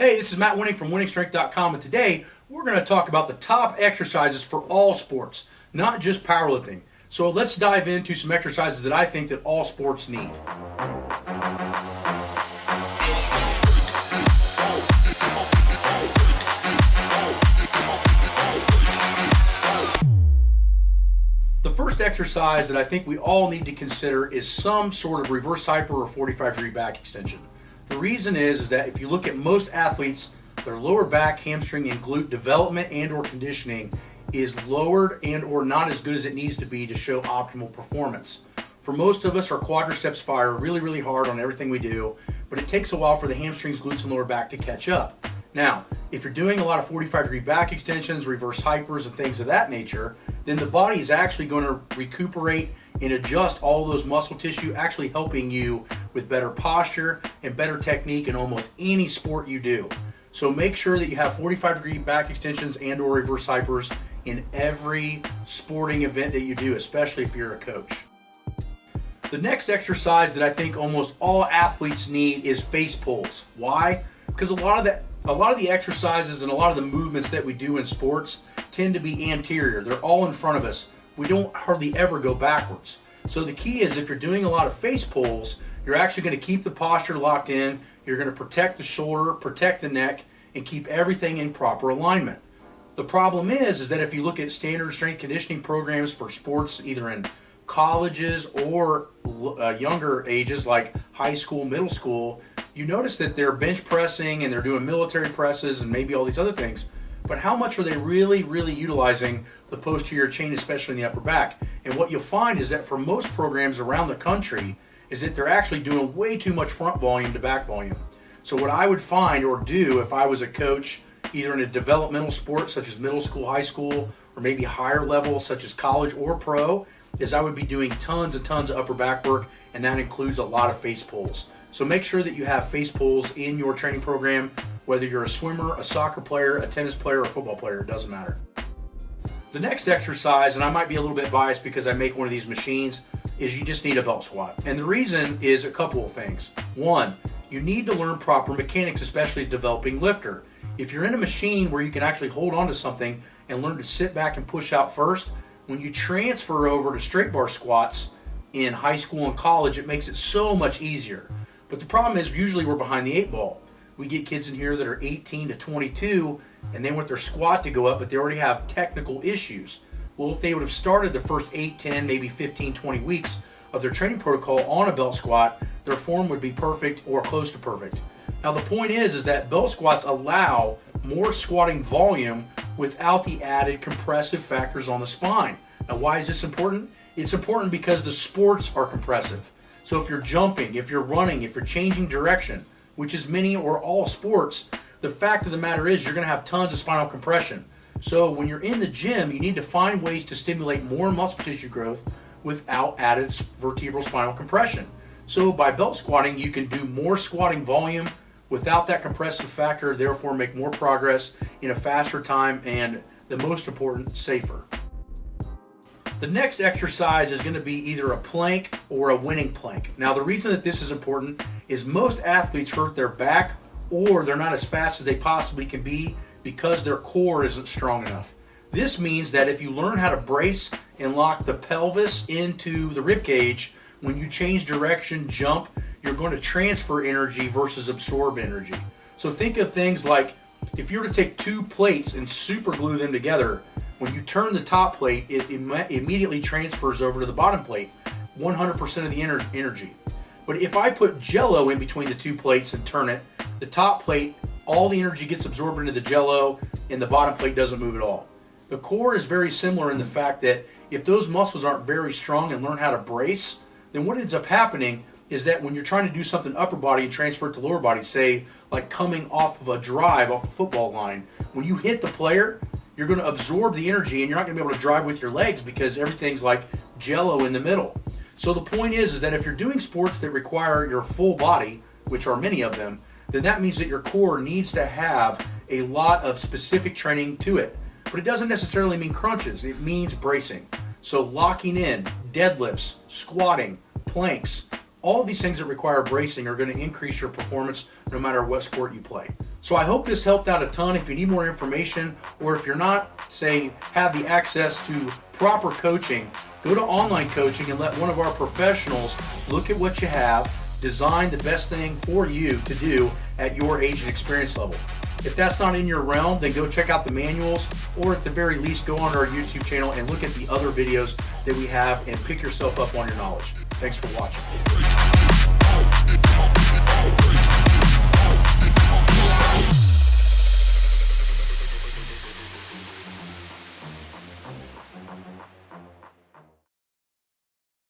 Hey, this is Matt Wenning from WenningStrength.com, and today we're going to talk about the top exercises for all sports, not just powerlifting. So let's dive into some exercises that I think that all sports need. The first exercise that I think we all need to consider is some sort of reverse hyper or 45-degree back extension. The reason is that if you look at most athletes, their lower back, hamstring, and glute development and or conditioning is lowered and or not as good as it needs to be to show optimal performance. For most of us, our quadriceps fire really hard on everything we do, but it takes a while for the hamstrings, glutes, and lower back to catch up. Now, if you're doing a lot of 45-degree back extensions, reverse hypers, and things of that nature, then the body is actually going to recuperate and adjust all those muscle tissue, actually helping you with better posture and better technique in almost any sport you do. So make sure that you have 45-degree back extensions and or reverse hypers in every sporting event that you do, especially if you're a coach. The next exercise that I think almost all athletes need is face pulls. Why? Because a lot of the exercises and a lot of the movements that we do in sports tend to be anterior. They're all in front of us. We don't hardly ever go backwards. So the key is if you're doing a lot of face pulls, you're actually going to keep the posture locked in. You're going to protect the shoulder, protect the neck, and keep everything in proper alignment. The problem is that if you look at standard strength conditioning programs for sports, either in colleges or younger ages like high school, middle school, you notice that they're bench pressing and they're doing military presses and maybe all these other things. But how much are they really utilizing the posterior chain, especially in the upper back? And what you'll find is that for most programs around the country is that they're actually doing way too much front volume to back volume. So what I would find or do if I was a coach, either in a developmental sport such as middle school, high school, or maybe higher level such as college or pro, is I would be doing tons and tons of upper back work, and that includes a lot of face pulls. So make sure that you have face pulls in your training program, whether you're a swimmer, a soccer player, a tennis player, or a football player, it doesn't matter. The next exercise, and I might be a little bit biased because I make one of these machines, is you just need a belt squat. And the reason is a couple of things. One, you need to learn proper mechanics, especially as developing lifter. If you're in a machine where you can actually hold on to something and learn to sit back and push out first, when you transfer over to straight bar squats in high school and college, it makes it so much easier. But the problem is usually we're behind the 8-ball. We get kids in here that are 18 to 22 and they want their squat to go up, but they already have technical issues. Well, if they would have started the first 8, 10, maybe 15, 20 weeks of their training protocol on a belt squat, their form would be perfect or close to perfect. Now the point is that belt squats allow more squatting volume without the added compressive factors on the spine. Now why is this important? It's important because the sports are compressive. So if you're jumping, if you're running, if you're changing direction, which is many or all sports, the fact of the matter is you're going to have tons of spinal compression. So when you're in the gym, you need to find ways to stimulate more muscle tissue growth without added vertebral spinal compression. So by belt squatting, you can do more squatting volume without that compressive factor, therefore make more progress in a faster time and, the most important, safer. The next exercise is going to be either a plank or a winning plank. Now the reason that this is important is most athletes hurt their back or they're not as fast as they possibly can be because their core isn't strong enough. This means that if you learn how to brace and lock the pelvis into the rib cage, when you change direction, jump, you're going to transfer energy versus absorb energy. So think of things like if you were to take two plates and super glue them together, when you turn the top plate, it immediately transfers over to the bottom plate, 100% of the energy. But if I put Jello in between the two plates and turn it, the top plate, all the energy gets absorbed into the Jello and the bottom plate doesn't move at all. The core is very similar in the fact that if those muscles aren't very strong and learn how to brace, then what ends up happening is that when you're trying to do something upper body and transfer it to lower body, say like coming off of a drive off a football line, when you hit the player, you're going to absorb the energy and you're not going to be able to drive with your legs because everything's like Jello in the middle. So the point is that if you're doing sports that require your full body, which are many of them, then that means that your core needs to have a lot of specific training to it. But it doesn't necessarily mean crunches, it means bracing. So locking in, deadlifts, squatting, planks, all of these things that require bracing are going to increase your performance no matter what sport you play. So I hope this helped out a ton. If you need more information, or if you're not, say, have the access to proper coaching, go to online coaching and let one of our professionals look at what you have, design the best thing for you to do at your age and experience level. If that's not in your realm, then go check out the manuals, or at the very least go on our YouTube channel and look at the other videos that we have and pick yourself up on your knowledge. Thanks for watching.